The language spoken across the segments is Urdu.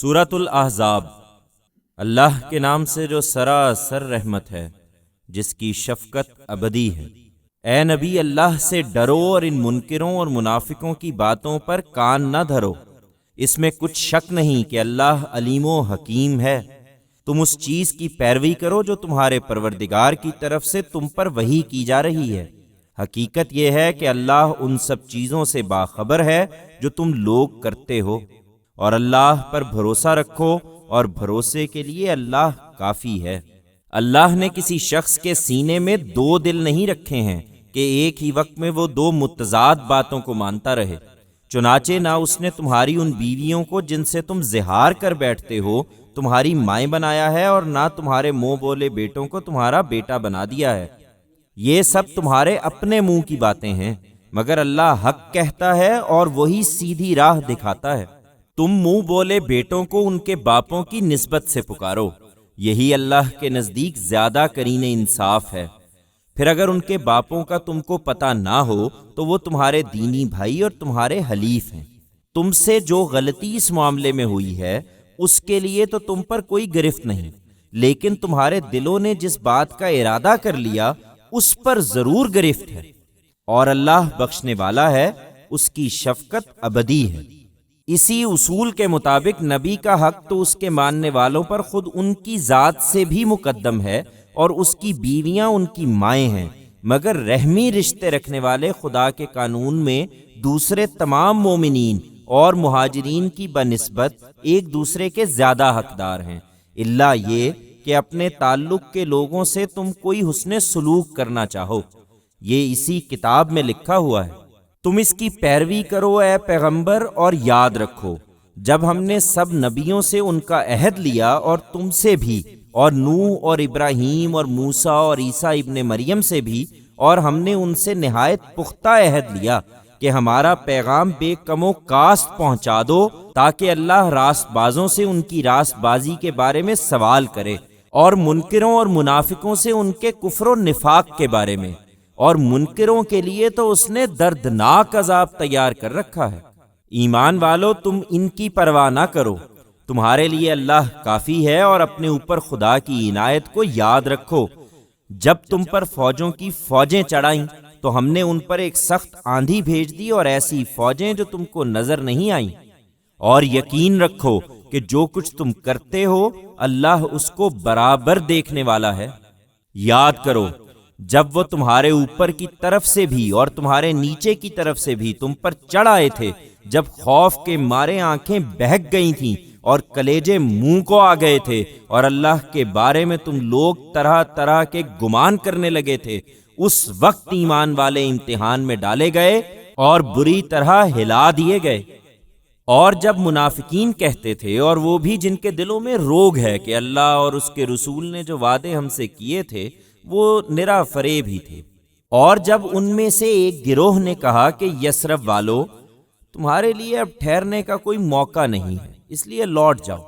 سورۃ الاحزاب۔ اللہ کے نام سے جو سراسر رحمت ہے، جس کی شفقت ابدی ہے۔ اے نبی، اللہ سے ڈرو اور ان منکروں اور منافقوں کی باتوں پر کان نہ دھرو۔ اس میں کچھ شک نہیں کہ اللہ علیم و حکیم ہے۔ تم اس چیز کی پیروی کرو جو تمہارے پروردگار کی طرف سے تم پر وحی کی جا رہی ہے۔ حقیقت یہ ہے کہ اللہ ان سب چیزوں سے باخبر ہے جو تم لوگ کرتے ہو، اور اللہ پر بھروسہ رکھو، اور بھروسے کے لیے اللہ کافی ہے۔ اللہ نے کسی شخص کے سینے میں دو دل نہیں رکھے ہیں کہ ایک ہی وقت میں وہ دو متضاد باتوں کو مانتا رہے۔ چنانچہ نہ اس نے تمہاری ان بیویوں کو جن سے تم زہار کر بیٹھتے ہو تمہاری مائیں بنایا ہے، اور نہ تمہارے منہ بولے بیٹوں کو تمہارا بیٹا بنا دیا ہے۔ یہ سب تمہارے اپنے منہ کی باتیں ہیں، مگر اللہ حق کہتا ہے اور وہی سیدھی راہ دکھاتا ہے۔ تم منہ بولے بیٹوں کو ان کے باپوں کی نسبت سے پکارو، یہی اللہ کے نزدیک زیادہ قرین انصاف ہے۔ پھر اگر ان کے باپوں کا تم کو پتہ نہ ہو تو وہ تمہارے دینی بھائی اور تمہارے حلیف ہیں۔ تم سے جو غلطی اس معاملے میں ہوئی ہے اس کے لیے تو تم پر کوئی گرفت نہیں، لیکن تمہارے دلوں نے جس بات کا ارادہ کر لیا اس پر ضرور گرفت ہے، اور اللہ بخشنے والا ہے، اس کی شفقت ابدی ہے۔ اسی اصول کے مطابق نبی کا حق تو اس کے ماننے والوں پر خود ان کی ذات سے بھی مقدم ہے، اور اس کی بیویاں ان کی مائیں ہیں، مگر رحمی رشتے رکھنے والے خدا کے قانون میں دوسرے تمام مومنین اور مہاجرین کی بنسبت ایک دوسرے کے زیادہ حقدار ہیں، الا یہ کہ اپنے تعلق کے لوگوں سے تم کوئی حسن سلوک کرنا چاہو۔ یہ اسی کتاب میں لکھا ہوا ہے۔ تم اس کی پیروی کرو اے پیغمبر، اور یاد رکھو جب ہم نے سب نبیوں سے ان کا عہد لیا، اور تم سے بھی، اور نوح اور ابراہیم اور موسیٰ اور عیسیٰ ابن مریم سے بھی، اور ہم نے ان سے نہایت پختہ عہد لیا کہ ہمارا پیغام بے کم و کاست پہنچا دو، تاکہ اللہ راست بازوں سے ان کی راست بازی کے بارے میں سوال کرے، اور منکروں اور منافقوں سے ان کے کفر و نفاق کے بارے میں۔ اور منکروں کے لیے تو اس نے دردناک عذاب تیار کر رکھا ہے۔ ایمان والو، تم ان کی پرواہ نہ کرو، تمہارے لیے اللہ کافی ہے، اور اپنے اوپر خدا کی عنایت کو یاد رکھو۔ جب تم پر فوجوں کی فوجیں چڑھائیں تو ہم نے ان پر ایک سخت آندھی بھیج دی، اور ایسی فوجیں جو تم کو نظر نہیں آئیں۔ اور یقین رکھو کہ جو کچھ تم کرتے ہو اللہ اس کو برابر دیکھنے والا ہے۔ یاد کرو جب وہ تمہارے اوپر کی طرف سے بھی اور تمہارے نیچے کی طرف سے بھی تم پر چڑھ آئے تھے، جب خوف کے مارے آنکھیں بہک گئی تھیں اور کلیجے منہ کو آ گئے تھے، اور اللہ کے بارے میں تم لوگ طرح طرح کے گمان کرنے لگے تھے، اس وقت ایمان والے امتحان میں ڈالے گئے اور بری طرح ہلا دیے گئے۔ اور جب منافقین کہتے تھے، اور وہ بھی جن کے دلوں میں روگ ہے، کہ اللہ اور اس کے رسول نے جو وعدے ہم سے کیے تھے وہ نرا فریب ہی تھے، اور جب ان میں سے ایک گروہ نے کہا کہ یثرب والو، تمہارے لیے اب ٹھہرنے کا کوئی موقع نہیں ہے، اس لیے لوٹ جاؤ،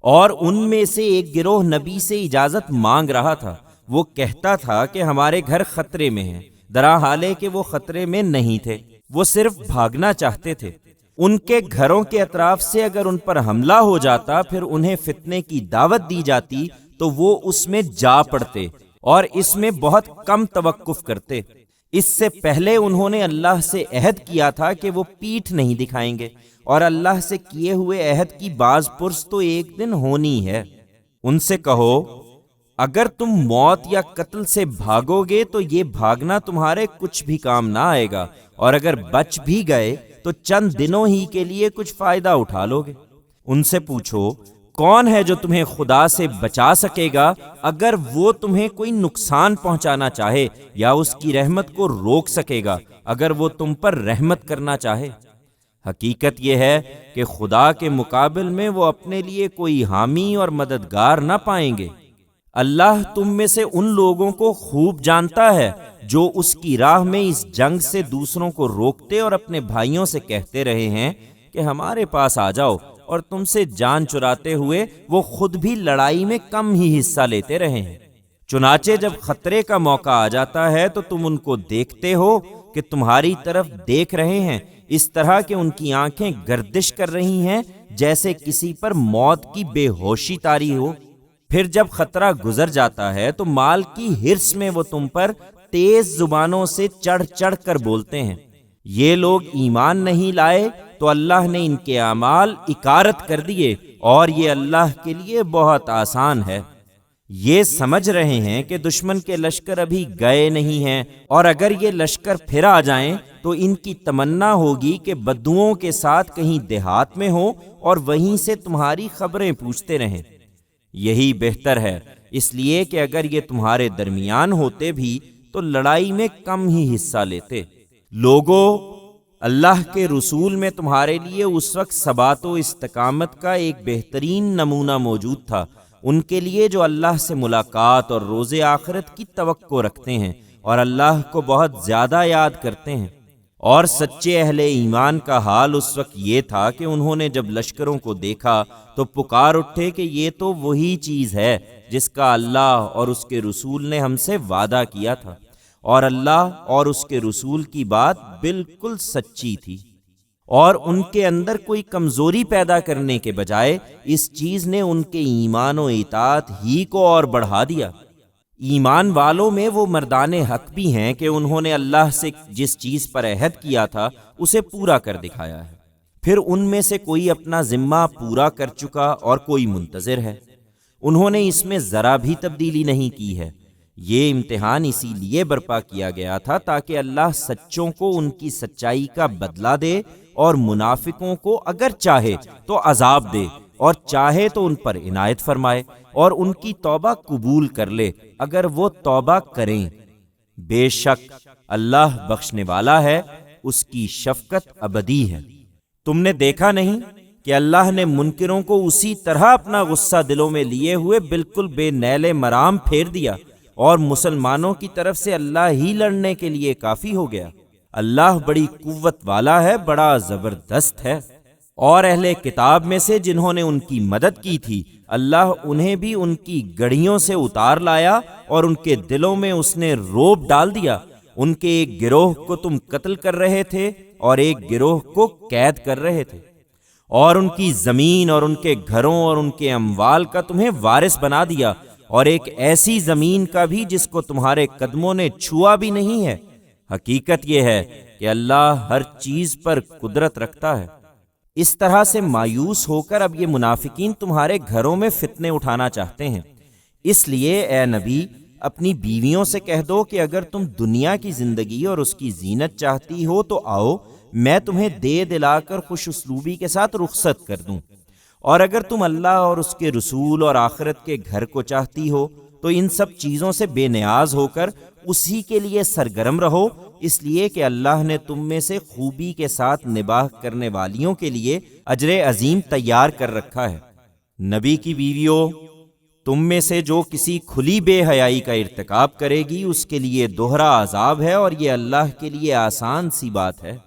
اور ان میں سے ایک گروہ نبی سے اجازت مانگ رہا تھا، وہ کہتا تھا کہ ہمارے گھر خطرے میں ہیں، درحالے کہ وہ خطرے میں نہیں تھے، وہ صرف بھاگنا چاہتے تھے۔ ان کے گھروں کے اطراف سے اگر ان پر حملہ ہو جاتا، پھر انہیں فتنے کی دعوت دی جاتی تو وہ اس میں جا پڑتے، اور اس میں بہت کم توقف کرتے۔ اس سے پہلے انہوں نے اللہ سے عہد کیا تھا کہ وہ پیٹھ نہیں دکھائیں گے، اور اللہ سے کیے ہوئے عہد کی باز پرس تو ایک دن ہونی ہے۔ ان سے کہو، اگر تم موت یا قتل سے بھاگو گے تو یہ بھاگنا تمہارے کچھ بھی کام نہ آئے گا، اور اگر بچ بھی گئے تو چند دنوں ہی کے لیے کچھ فائدہ اٹھا لو گے۔ ان سے پوچھو، کون ہے جو تمہیں خدا سے بچا سکے گا اگر وہ تمہیں کوئی نقصان پہنچانا چاہے، یا اس کی رحمت کو روک سکے گا اگر وہ تم پر رحمت کرنا چاہے؟ حقیقت یہ ہے کہ خدا کے مقابل میں وہ اپنے لیے کوئی حامی اور مددگار نہ پائیں گے۔ اللہ تم میں سے ان لوگوں کو خوب جانتا ہے جو اس کی راہ میں اس جنگ سے دوسروں کو روکتے اور اپنے بھائیوں سے کہتے رہے ہیں کہ ہمارے پاس آ جاؤ، اور تم سے جان چراتے ہوئے وہ خود بھی لڑائی میں کم ہی حصہ لیتے رہے ہیں۔ چنانچہ جب خطرے کا موقع آ جاتا ہے تو تم ان کو دیکھتے ہو کہ تمہاری طرف دیکھ رہے ہیں، اس طرح کہ ان کی آنکھیں گردش کر رہی ہیں جیسے کسی پر موت کی بے ہوشی طاری ہو۔ پھر جب خطرہ گزر جاتا ہے تو مال کی ہرس میں وہ تم پر تیز زبانوں سے چڑھ چڑھ کر بولتے ہیں۔ یہ لوگ ایمان نہیں لائے تو اللہ نے ان کے اعمال اکارت کر دیے، اور یہ اللہ کے لیے بہت آسان ہے۔ یہ سمجھ رہے ہیں کہ دشمن کے لشکر ابھی گئے نہیں ہیں، اور اگر یہ لشکر پھر آ جائیں تو ان کی تمنا ہوگی کہ بدوؤں کے ساتھ کہیں دیہات میں ہوں اور وہیں سے تمہاری خبریں پوچھتے رہیں۔ یہی بہتر ہے، اس لیے کہ اگر یہ تمہارے درمیان ہوتے بھی تو لڑائی میں کم ہی حصہ لیتے۔ لوگو، اللہ کے رسول میں تمہارے لیے اس وقت ثبات و استقامت کا ایک بہترین نمونہ موجود تھا، ان کے لیے جو اللہ سے ملاقات اور روز آخرت کی توقع رکھتے ہیں اور اللہ کو بہت زیادہ یاد کرتے ہیں۔ اور سچے اہل ایمان کا حال اس وقت یہ تھا کہ انہوں نے جب لشکروں کو دیکھا تو پکار اٹھے کہ یہ تو وہی چیز ہے جس کا اللہ اور اس کے رسول نے ہم سے وعدہ کیا تھا، اور اللہ اور اس کے رسول کی بات بالکل سچی تھی، اور ان کے اندر کوئی کمزوری پیدا کرنے کے بجائے اس چیز نے ان کے ایمان و اطاعت ہی کو اور بڑھا دیا۔ ایمان والوں میں وہ مردان حق بھی ہیں کہ انہوں نے اللہ سے جس چیز پر عہد کیا تھا اسے پورا کر دکھایا ہے، پھر ان میں سے کوئی اپنا ذمہ پورا کر چکا اور کوئی منتظر ہے، انہوں نے اس میں ذرا بھی تبدیلی نہیں کی ہے۔ یہ امتحان اسی لیے برپا کیا گیا تھا تاکہ اللہ سچوں کو ان کی سچائی کا بدلہ دے، اور منافقوں کو اگر چاہے تو عذاب دے، اور چاہے تو ان پر عنایت فرمائے اور ان کی توبہ قبول کر لے اگر وہ توبہ کریں۔ بے شک اللہ بخشنے والا ہے، اس کی شفقت ابدی ہے۔ تم نے دیکھا نہیں کہ اللہ نے منکروں کو اسی طرح اپنا غصہ دلوں میں لیے ہوئے بالکل بے نیل مرام پھیر دیا، اور مسلمانوں کی طرف سے اللہ ہی لڑنے کے لیے کافی ہو گیا۔ اللہ بڑی قوت والا ہے، بڑا زبردست ہے۔ اور اہل کتاب میں سے جنہوں نے ان کی مدد کی تھی، اللہ انہیں بھی ان کی گڑھیوں سے اتار لایا، اور ان کے دلوں میں اس نے روب ڈال دیا۔ ان کے ایک گروہ کو تم قتل کر رہے تھے اور ایک گروہ کو قید کر رہے تھے، اور ان کی زمین اور ان کے گھروں اور ان کے اموال کا تمہیں وارث بنا دیا، اور ایک ایسی زمین کا بھی جس کو تمہارے قدموں نے چھوا بھی نہیں ہے۔ حقیقت یہ ہے کہ اللہ ہر چیز پر قدرت رکھتا ہے۔ اس طرح سے مایوس ہو کر اب یہ منافقین تمہارے گھروں میں فتنے اٹھانا چاہتے ہیں، اس لیے اے نبی اپنی بیویوں سے کہہ دو کہ اگر تم دنیا کی زندگی اور اس کی زینت چاہتی ہو تو آؤ، میں تمہیں دے دلا کر خوش اسلوبی کے ساتھ رخصت کر دوں، اور اگر تم اللہ اور اس کے رسول اور آخرت کے گھر کو چاہتی ہو تو ان سب چیزوں سے بے نیاز ہو کر اسی کے لیے سرگرم رہو، اس لیے کہ اللہ نے تم میں سے خوبی کے ساتھ نباہ کرنے والیوں کے لیے اجر عظیم تیار کر رکھا ہے۔ نبی کی بیویوں، تم میں سے جو کسی کھلی بے حیائی کا ارتکاب کرے گی اس کے لیے دوہرا عذاب ہے، اور یہ اللہ کے لیے آسان سی بات ہے۔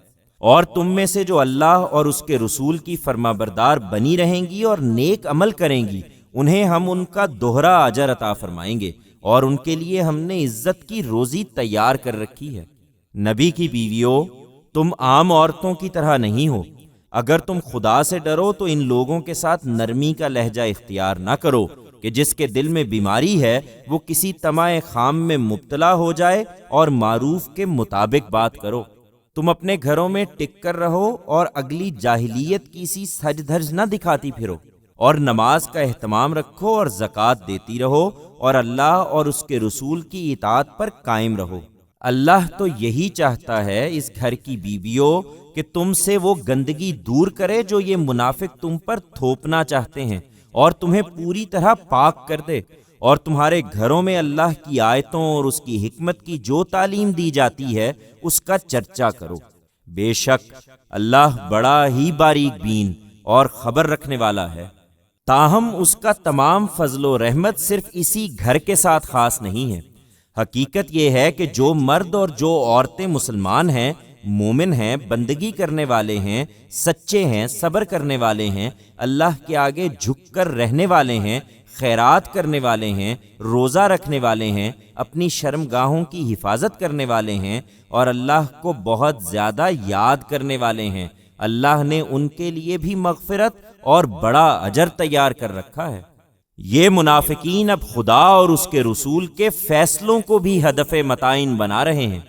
اور تم میں سے جو اللہ اور اس کے رسول کی فرما بردار بنی رہیں گی اور نیک عمل کریں گی، انہیں ہم ان کا دوہرا اجر عطا فرمائیں گے، اور ان کے لیے ہم نے عزت کی روزی تیار کر رکھی ہے۔ نبی کی بیویوں، تم عام عورتوں کی طرح نہیں ہو، اگر تم خدا سے ڈرو تو ان لوگوں کے ساتھ نرمی کا لہجہ اختیار نہ کرو کہ جس کے دل میں بیماری ہے وہ کسی طمع خام میں مبتلا ہو جائے، اور معروف کے مطابق بات کرو۔ تم اپنے گھروں میں ٹک کر رہو اور اگلی جاہلیت کی سی سج دھج نہ دکھاتی پھرو، اور نماز کا اہتمام رکھو اور زکوٰۃ دیتی رہو، اور اللہ اور اس کے رسول کی اطاعت پر قائم رہو۔ اللہ تو یہی چاہتا ہے اس گھر کی بیویوں کہ تم سے وہ گندگی دور کرے جو یہ منافق تم پر تھوپنا چاہتے ہیں، اور تمہیں پوری طرح پاک کر دے، اور تمہارے گھروں میں اللہ کی آیتوں اور اس کی حکمت کی جو تعلیم دی جاتی ہے اس کا چرچا کرو۔ بے شک اللہ بڑا ہی باریک بین اور خبر رکھنے والا ہے۔ تاہم اس کا تمام فضل و رحمت صرف اسی گھر کے ساتھ خاص نہیں ہے۔ حقیقت یہ ہے کہ جو مرد اور جو عورتیں مسلمان ہیں، مومن ہیں، بندگی کرنے والے ہیں، سچے ہیں، صبر کرنے والے ہیں، اللہ کے آگے جھک کر رہنے والے ہیں، خیرات کرنے والے ہیں، روزہ رکھنے والے ہیں، اپنی شرمگاہوں کی حفاظت کرنے والے ہیں، اور اللہ کو بہت زیادہ یاد کرنے والے ہیں، اللہ نے ان کے لیے بھی مغفرت اور بڑا اجر تیار کر رکھا ہے۔ یہ منافقین اب خدا اور اس کے رسول کے فیصلوں کو بھی ہدف متعین بنا رہے ہیں۔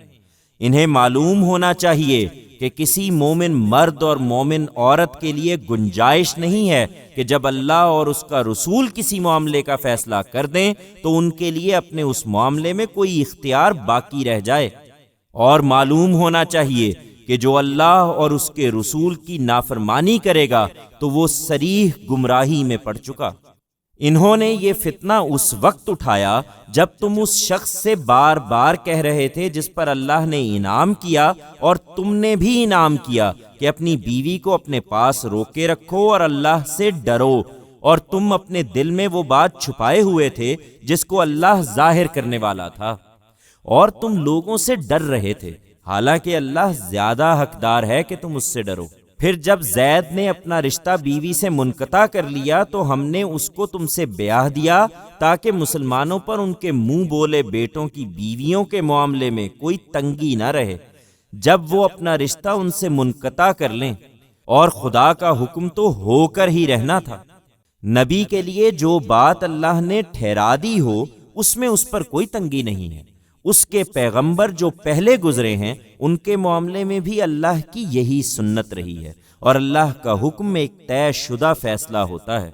انہیں معلوم ہونا چاہیے کہ کسی مومن مرد اور مومن عورت کے لیے گنجائش نہیں ہے کہ جب اللہ اور اس کا رسول کسی معاملے کا فیصلہ کر دیں تو ان کے لیے اپنے اس معاملے میں کوئی اختیار باقی رہ جائے، اور معلوم ہونا چاہیے کہ جو اللہ اور اس کے رسول کی نافرمانی کرے گا تو وہ صریح گمراہی میں پڑ چکا۔ انہوں نے یہ فتنہ اس وقت اٹھایا جب تم اس شخص سے بار بار کہہ رہے تھے جس پر اللہ نے انعام کیا، اور تم نے بھی انعام کیا کہ اپنی بیوی کو اپنے پاس روکے رکھو اور اللہ سے ڈرو، اور تم اپنے دل میں وہ بات چھپائے ہوئے تھے جس کو اللہ ظاہر کرنے والا تھا، اور تم لوگوں سے ڈر رہے تھے، حالانکہ اللہ زیادہ حقدار ہے کہ تم اس سے ڈرو۔ پھر جب زید نے اپنا رشتہ بیوی سے منقطع کر لیا تو ہم نے اس کو تم سے بیاہ دیا تاکہ مسلمانوں پر ان کے منہ بولے بیٹوں کی بیویوں کے معاملے میں کوئی تنگی نہ رہے جب وہ اپنا رشتہ ان سے منقطع کر لیں، اور خدا کا حکم تو ہو کر ہی رہنا تھا۔ نبی کے لیے جو بات اللہ نے ٹھہرا دی ہو اس میں اس پر کوئی تنگی نہیں ہے۔ اس کے پیغمبر جو پہلے گزرے ہیں ان کے معاملے میں بھی اللہ کی یہی سنت رہی ہے، اور اللہ کا حکم ایک طے شدہ فیصلہ ہوتا ہے،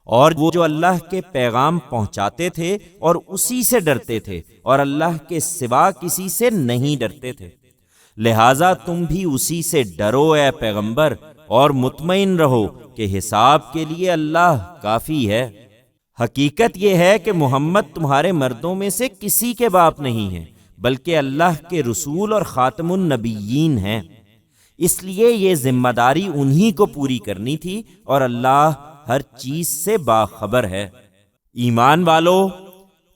اور وہ جو اللہ کے پیغام پہنچاتے تھے اور اسی سے ڈرتے تھے اور اللہ کے سوا کسی سے نہیں ڈرتے تھے، لہٰذا تم بھی اسی سے ڈرو اے پیغمبر، اور مطمئن رہو کہ حساب کے لیے اللہ کافی ہے۔ حقیقت یہ ہے کہ محمد تمہارے مردوں میں سے کسی کے باپ نہیں ہیں، بلکہ اللہ کے رسول اور خاتم النبیین ہیں، اس لیے یہ ذمہ داری انہی کو پوری کرنی تھی، اور اللہ ہر چیز سے باخبر ہے۔ ایمان والو،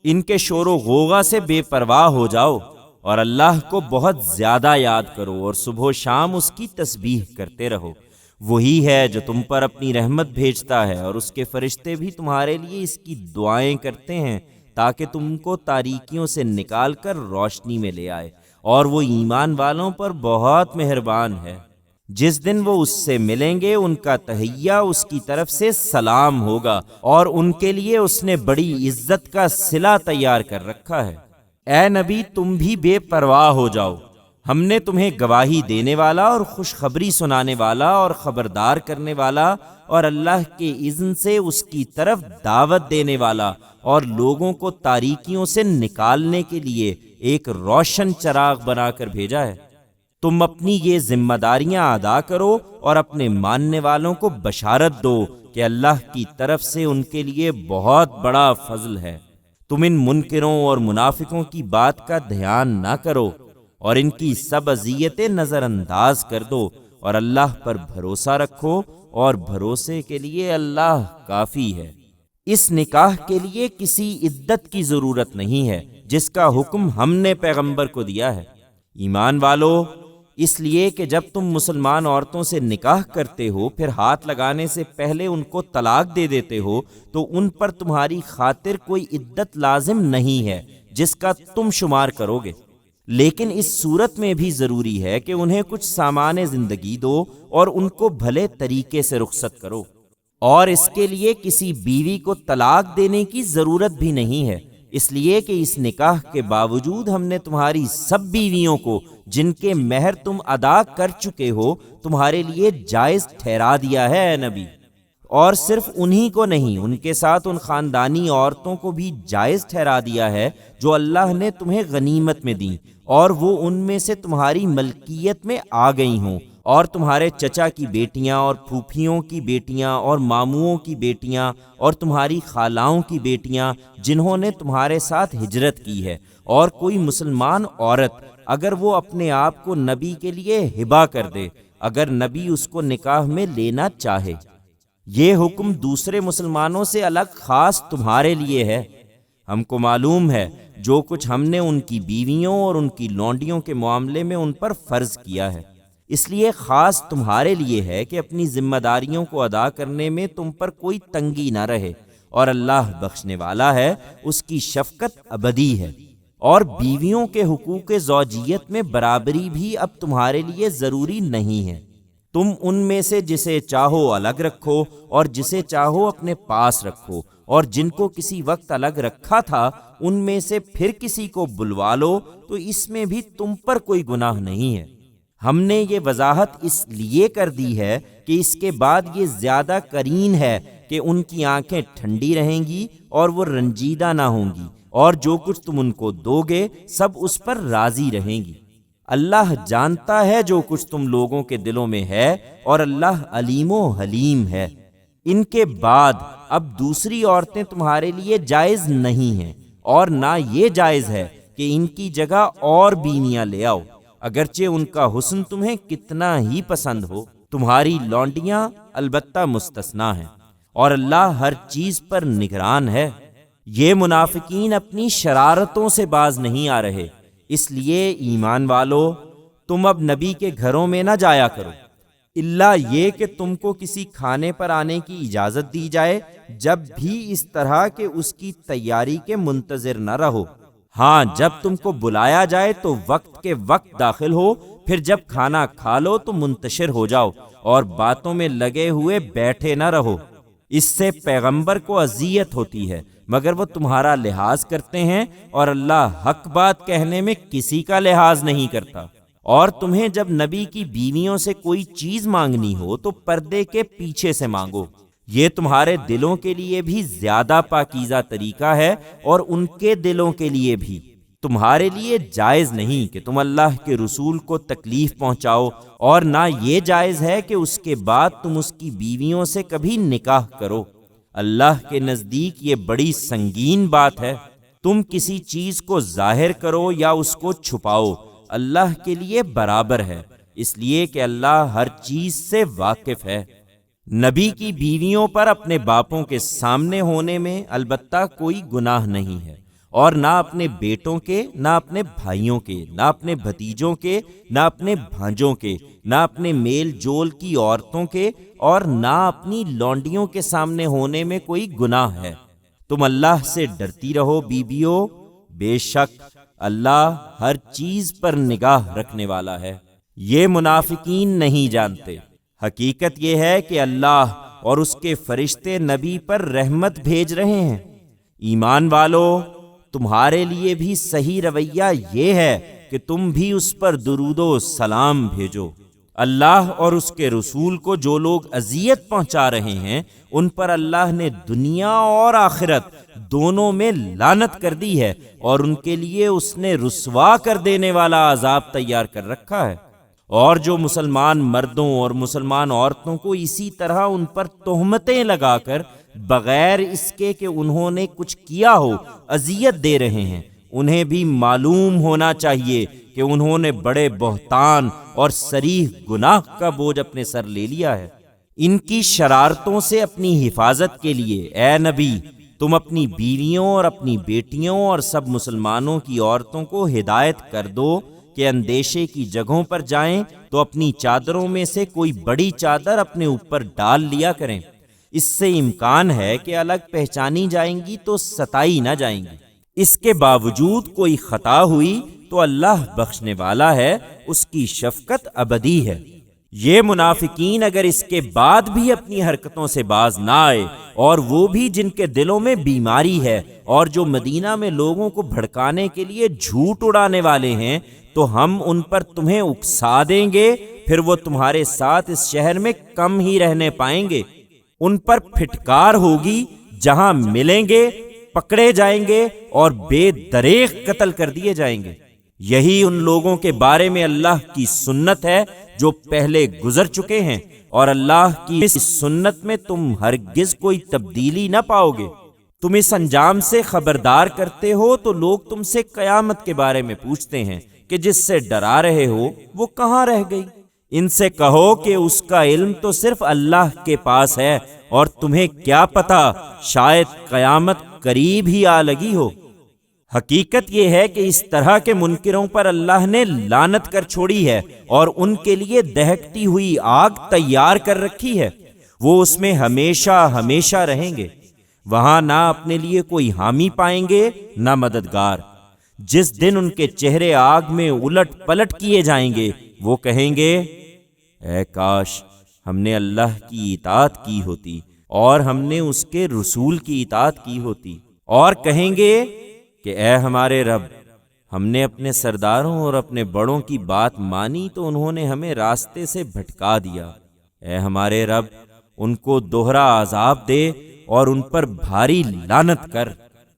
ان کے شور و غوغا سے بے پرواہ ہو جاؤ، اور اللہ کو بہت زیادہ یاد کرو، اور صبح و شام اس کی تسبیح کرتے رہو۔ وہی ہے جو تم پر اپنی رحمت بھیجتا ہے، اور اس کے فرشتے بھی تمہارے لیے اس کی دعائیں کرتے ہیں تاکہ تم کو تاریکیوں سے نکال کر روشنی میں لے آئے، اور وہ ایمان والوں پر بہت مہربان ہے۔ جس دن وہ اس سے ملیں گے ان کا تحیہ اس کی طرف سے سلام ہوگا، اور ان کے لیے اس نے بڑی عزت کا صلہ تیار کر رکھا ہے۔ اے نبی، تم بھی بے پرواہ ہو جاؤ، ہم نے تمہیں گواہی دینے والا اور خوشخبری سنانے والا اور خبردار کرنے والا اور اللہ کے اذن سے اس کی طرف دعوت دینے والا اور لوگوں کو تاریکیوں سے نکالنے کے لیے ایک روشن چراغ بنا کر بھیجا ہے۔ تم اپنی یہ ذمہ داریاں ادا کرو اور اپنے ماننے والوں کو بشارت دو کہ اللہ کی طرف سے ان کے لیے بہت بڑا فضل ہے۔ تم ان منکروں اور منافقوں کی بات کا دھیان نہ کرو اور ان کی سب اذیتیں نظر انداز کر دو، اور اللہ پر بھروسہ رکھو، اور بھروسے کے لیے اللہ کافی ہے۔ اس نکاح کے لیے کسی عدت کی ضرورت نہیں ہے جس کا حکم ہم نے پیغمبر کو دیا ہے۔ ایمان والو، اس لیے کہ جب تم مسلمان عورتوں سے نکاح کرتے ہو پھر ہاتھ لگانے سے پہلے ان کو طلاق دے دیتے ہو تو ان پر تمہاری خاطر کوئی عدت لازم نہیں ہے جس کا تم شمار کرو گے، لیکن اس صورت میں بھی ضروری ہے کہ انہیں کچھ سامان زندگی دو اور ان کو بھلے طریقے سے رخصت کرو، اور اس کے لیے کسی بیوی کو طلاق دینے کی ضرورت بھی نہیں ہے، اس لیے کہ اس نکاح کے باوجود ہم نے تمہاری سب بیویوں کو جن کے مہر تم ادا کر چکے ہو تمہارے لیے جائز ٹھہرا دیا ہے اے نبی، اور صرف انہی کو نہیں، ان کے ساتھ ان خاندانی عورتوں کو بھی جائز ٹھہرا دیا ہے جو اللہ نے تمہیں غنیمت میں دیں، اور وہ ان میں سے تمہاری ملکیت میں آ گئی ہوں، اور تمہارے چچا کی بیٹیاں اور پھوپھیوں کی بیٹیاں اور ماموؤں کی بیٹیاں اور تمہاری خالاؤں کی بیٹیاں جنہوں نے تمہارے ساتھ ہجرت کی ہے، اور کوئی مسلمان عورت اگر وہ اپنے آپ کو نبی کے لیے ہبہ کر دے اگر نبی اس کو نکاح میں لینا چاہے۔ یہ حکم دوسرے مسلمانوں سے الگ خاص تمہارے لیے ہے۔ ہم کو معلوم ہے جو کچھ ہم نے ان کی بیویوں اور ان کی لونڈیوں کے معاملے میں ان پر فرض کیا ہے، اس لیے خاص تمہارے لیے ہے کہ اپنی ذمہ داریوں کو ادا کرنے میں تم پر کوئی تنگی نہ رہے، اور اللہ بخشنے والا ہے، اس کی شفقت ابدی ہے۔ اور بیویوں کے حقوق زوجیت میں برابری بھی اب تمہارے لیے ضروری نہیں ہے۔ تم ان میں سے جسے چاہو الگ رکھو اور جسے چاہو اپنے پاس رکھو، اور جن کو کسی وقت الگ رکھا تھا ان میں سے پھر کسی کو بلوا لو، تو اس میں بھی تم پر کوئی گناہ نہیں ہے۔ ہم نے یہ وضاحت اس لیے کر دی ہے کہ اس کے بعد یہ زیادہ قرین ہے کہ ان کی آنکھیں ٹھنڈی رہیں گی اور وہ رنجیدہ نہ ہوں گی، اور جو کچھ تم ان کو دو گے سب اس پر راضی رہیں گی۔ اللہ جانتا ہے جو کچھ تم لوگوں کے دلوں میں ہے، اور اللہ علیم و حلیم ہے۔ ان کے بعد اب دوسری عورتیں تمہارے لیے جائز نہیں ہیں، اور نہ یہ جائز ہے کہ ان کی جگہ اور بیویاں لے آؤ، اگرچہ ان کا حسن تمہیں کتنا ہی پسند ہو۔ تمہاری لونڈیاں البتہ مستثنیٰ ہیں، اور اللہ ہر چیز پر نگران ہے۔ یہ منافقین اپنی شرارتوں سے باز نہیں آ رہے، اس لیے ایمان والو تم اب نبی کے گھروں میں نہ جایا کرو، الا یہ کہ تم کو کسی کھانے پر آنے کی اجازت دی جائے، جب بھی اس طرح کہ اس کی تیاری کے منتظر نہ رہو۔ ہاں، جب تم کو بلایا جائے تو وقت کے وقت داخل ہو، پھر جب کھانا کھا لو تو منتشر ہو جاؤ، اور باتوں میں لگے ہوئے بیٹھے نہ رہو۔ اس سے پیغمبر کو اذیت ہوتی ہے، مگر وہ تمہارا لحاظ کرتے ہیں، اور اللہ حق بات کہنے میں کسی کا لحاظ نہیں کرتا۔ اور تمہیں جب نبی کی بیویوں سے کوئی چیز مانگنی ہو تو پردے کے پیچھے سے مانگو، یہ تمہارے دلوں کے لیے بھی زیادہ پاکیزہ طریقہ ہے، اور ان کے دلوں کے لیے بھی۔ تمہارے لیے جائز نہیں کہ تم اللہ کے رسول کو تکلیف پہنچاؤ، اور نہ یہ جائز ہے کہ اس کے بعد تم اس کی بیویوں سے کبھی نکاح کرو۔ اللہ کے نزدیک یہ بڑی سنگین بات ہے۔ تم کسی چیز کو ظاہر کرو یا اس کو چھپاؤ، اللہ کے لیے برابر ہے، اس لیے کہ اللہ ہر چیز سے واقف ہے۔ نبی کی بیویوں پر اپنے باپوں کے سامنے ہونے میں البتہ کوئی گناہ نہیں ہے، اور نہ اپنے بیٹوں کے، نہ اپنے بھائیوں کے، نہ اپنے بھتیجوں کے، نہ اپنے بھانجوں کے، نہ اپنے میل جول کی عورتوں کے، اور نہ اپنی لونڈیوں کے سامنے ہونے میں کوئی گناہ ہے۔ تم اللہ سے ڈرتی رہو بیبیو، بے شک اللہ ہر چیز پر نگاہ رکھنے والا ہے۔ یہ منافقین نہیں جانتے، حقیقت یہ ہے کہ اللہ اور اس کے فرشتے نبی پر رحمت بھیج رہے ہیں۔ ایمان والو، تمہارے لیے بھی صحیح رویہ یہ ہے کہ تم بھی اس پر درود و سلام بھیجو۔ اللہ اور اس کے رسول کو جو لوگ اذیت پہنچا رہے ہیں ان پر اللہ نے دنیا اور آخرت دونوں میں لعنت کر دی ہے، اور ان کے لیے اس نے رسوا کر دینے والا عذاب تیار کر رکھا ہے۔ اور جو مسلمان مردوں اور مسلمان عورتوں کو اسی طرح ان پر تہمتیں لگا کر بغیر اس کے کہ انہوں نے کچھ کیا ہو اذیت دے رہے ہیں، انہیں بھی معلوم ہونا چاہیے کہ انہوں نے بڑے بہتان اور صریح گناہ کا بوجھ اپنے سر لے لیا ہے۔ ان کی شرارتوں سے اپنی حفاظت کے لیے اے نبی تم اپنی بیویوں اور اپنی بیٹیوں اور سب مسلمانوں کی عورتوں کو ہدایت کر دو کہ اندیشے کی جگہوں پر جائیں تو اپنی چادروں میں سے کوئی بڑی چادر اپنے اوپر ڈال لیا کریں، اس سے امکان ہے کہ الگ پہچانی جائیں گی تو ستائی نہ جائیں گی۔ اس کے باوجود کوئی خطا ہوئی تو اللہ بخشنے والا ہے، اس کی شفقت ابدی ہے۔ یہ منافقین اگر اس کے بعد بھی اپنی حرکتوں سے باز نہ آئے، اور وہ بھی جن کے دلوں میں بیماری ہے اور جو مدینہ میں لوگوں کو بھڑکانے کے لیے جھوٹ اڑانے والے ہیں، تو ہم ان پر تمہیں اکسا دیں گے، پھر وہ تمہارے ساتھ اس شہر میں کم ہی رہنے پائیں گے۔ ان پر پھٹکار ہوگی، جہاں ملیں گے پکڑے جائیں گے اور بے دریغ قتل کر دیے جائیں گے۔ یہی ان لوگوں کے بارے میں اللہ کی سنت ہے جو پہلے گزر چکے ہیں، اور اللہ کی اس سنت میں تم ہرگز کوئی تبدیلی نہ پاؤ گے۔ تم اس انجام سے خبردار کرتے ہو تو لوگ تم سے قیامت کے بارے میں پوچھتے ہیں کہ جس سے ڈرا رہے ہو وہ کہاں رہ گئی؟ ان سے کہو کہ اس کا علم تو صرف اللہ کے پاس ہے، اور تمہیں کیا پتا شاید قیامت قریب ہی آ لگی ہو۔ حقیقت یہ ہے کہ اس طرح کے منکروں پر اللہ نے لعنت کر چھوڑی ہے، اور ان کے لیے دہکتی ہوئی آگ تیار کر رکھی ہے، وہ اس میں ہمیشہ ہمیشہ رہیں گے، وہاں نہ اپنے لیے کوئی حامی پائیں گے نہ مددگار۔ جس دن ان کے چہرے آگ میں الٹ پلٹ کیے جائیں گے وہ کہیں گے اے کاش ہم نے اللہ کی اطاعت کی ہوتی اور ہم نے اس کے رسول کی اطاعت کی ہوتی۔ اور کہیں گے کہ اے ہمارے رب، ہم نے اپنے سرداروں اور اپنے بڑوں کی بات مانی تو انہوں نے ہمیں راستے سے بھٹکا دیا۔ اے ہمارے رب، ان کو دوہرا عذاب دے اور ان پر بھاری لعنت کر۔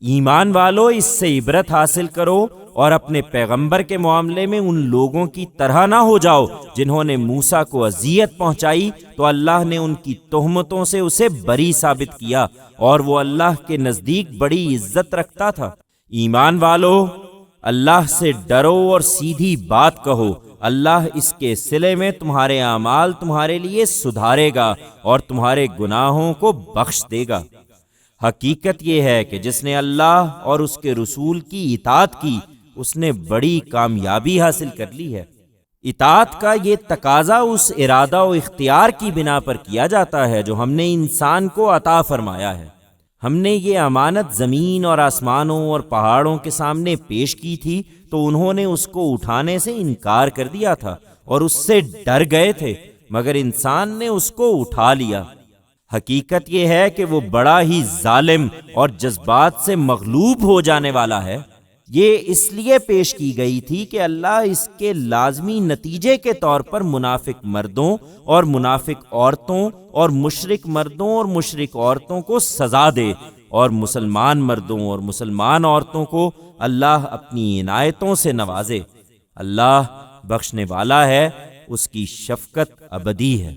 ایمان والو، اس سے عبرت حاصل کرو اور اپنے پیغمبر کے معاملے میں ان لوگوں کی طرح نہ ہو جاؤ جنہوں نے موسیٰ کو اذیت پہنچائی تو اللہ نے ان کی تہمتوں سے اسے بری ثابت کیا اور وہ اللہ کے نزدیک بڑی عزت رکھتا تھا۔ ایمان والو، اللہ سے ڈرو اور سیدھی بات کہو، اللہ اس کے صلے میں تمہارے اعمال تمہارے لیے سدھارے گا اور تمہارے گناہوں کو بخش دے گا۔ حقیقت یہ ہے کہ جس نے اللہ اور اس کے رسول کی اطاعت کی اس نے بڑی کامیابی حاصل کر لی ہے۔ اطاعت کا یہ تقاضا اس ارادہ و اختیار کی بنا پر کیا جاتا ہے جو ہم نے انسان کو عطا فرمایا ہے۔ ہم نے یہ امانت زمین اور آسمانوں اور پہاڑوں کے سامنے پیش کی تھی تو انہوں نے اس کو اٹھانے سے انکار کر دیا تھا اور اس سے ڈر گئے تھے، مگر انسان نے اس کو اٹھا لیا۔ حقیقت یہ ہے کہ وہ بڑا ہی ظالم اور جذبات سے مغلوب ہو جانے والا ہے۔ یہ اس لیے پیش کی گئی تھی کہ اللہ اس کے لازمی نتیجے کے طور پر منافق مردوں اور منافق عورتوں اور مشرک مردوں اور مشرک عورتوں کو سزا دے، اور مسلمان مردوں اور مسلمان عورتوں کو اللہ اپنی عنایتوں سے نوازے۔ اللہ بخشنے والا ہے، اس کی شفقت ابدی ہے۔